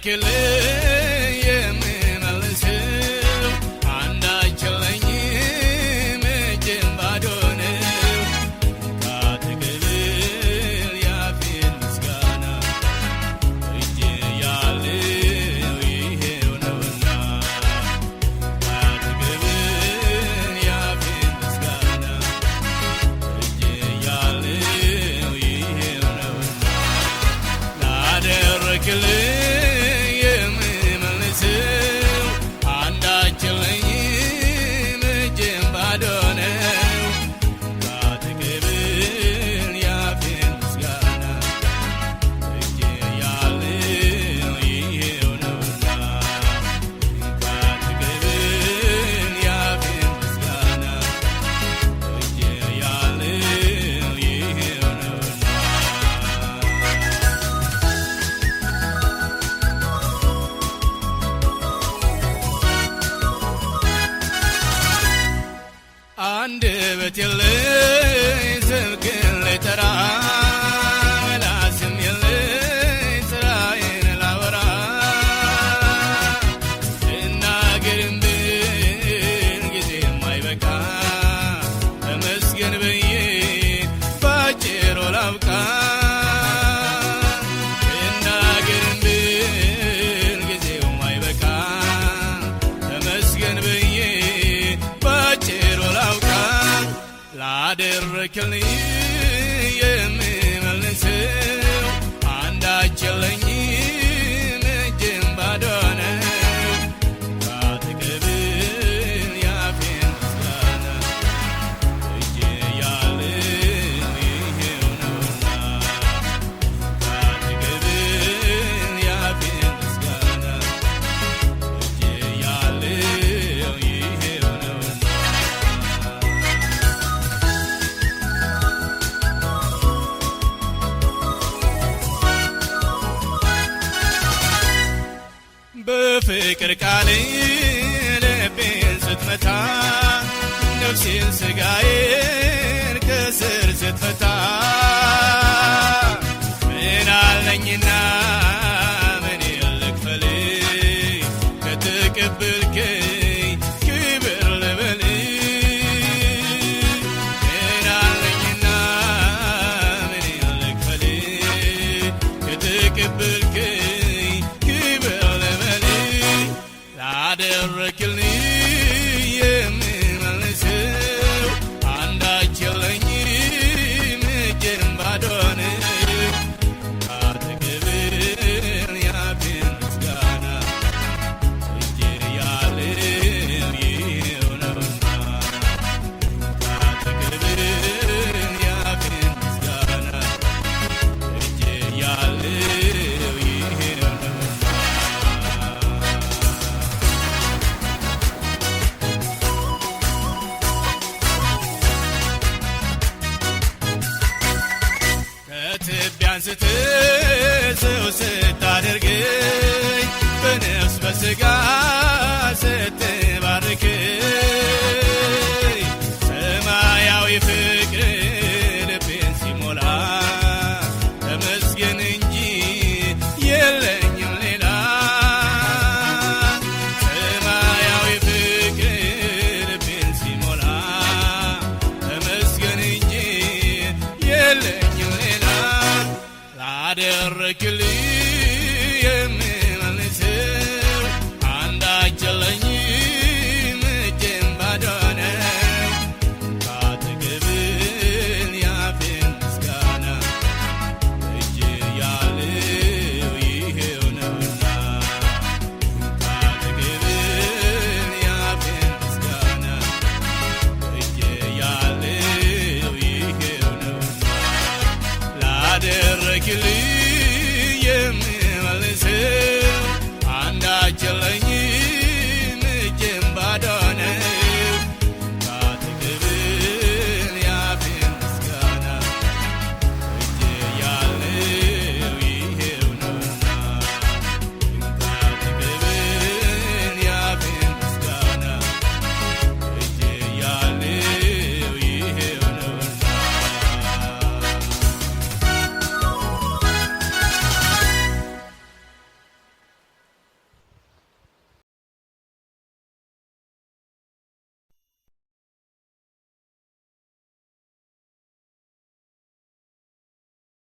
ላደረክልኝ የምመልሰው አንዳች የለኝም እጄም ባዶ ነው ካትቅብል ያፌን ምስጋና እጄ ያለው ይሄው ነውና ካትቅብል ያፌን ምስጋና እጄ ያለው ይሄው ነውና ላደረክልኝ አንደበት የለኝ ስምህን ልጠራ ምላስም የለኝ ስራዬን ላወራ ልናገርም ብል ጊዜም አይበቃ ተመስገን ብዬ ባጭሩ ላብቃ ልናገርም ብል ጊዜም አይበቃ ተመስገን ብዬ ባጭሩ ላብቃ ላደረክልኝ የምመልሰው አንዳች የለኝም እጄም ባዶ ነው ካትቅብል ያፌን ምስጋና እጄ ያለው ይሄው ነውና ካትቅብል ያፌን ምስጋና እጄ ያለው ይሄው ነውና በፍቅር ቃል ልቤን ስትመታ ነፍሴን ስጋዬን ከስር ስትፈታ ምን አለኝና ምን ልክፈል ከተቀበልከኝ ክብር ልበል ምን አለኝና ምን ልክፈል ከተቀበልከኝ ላደረክልኝ የምመልሰው አንዳች የለኝም እጄም ባዶ ነው ካትቅብል ያፌን ምስጋና እጄ ያለው ይሄው ነውና ካትቅብል ያፌን ምስጋና እጄ ያለው ይሄው ነውና ከትቢያ አንስተህ ሰው ስታደርገኝ በነፍስ በሥጋ ስትባርከኝ ሰማያዊ ፍቅር ልቤን ሲሞላ ተመስገን እንጂ የለኝም ሌላ ሰማያዊ ፍቅር ልቤን ሲሞላ ተመስገን እንጂ የለኝም ሌላ ላደረክልኝ የምመልሰው አንዳች የለኝም እጄም ባዶ ነው ካትቅብል ያፌን ምስጋና እጄ ያለው ይሄው ነውና ካትቅብል ያፌን ምስጋና እጄ ያለው ይሄው ነውና ላደረክልኝ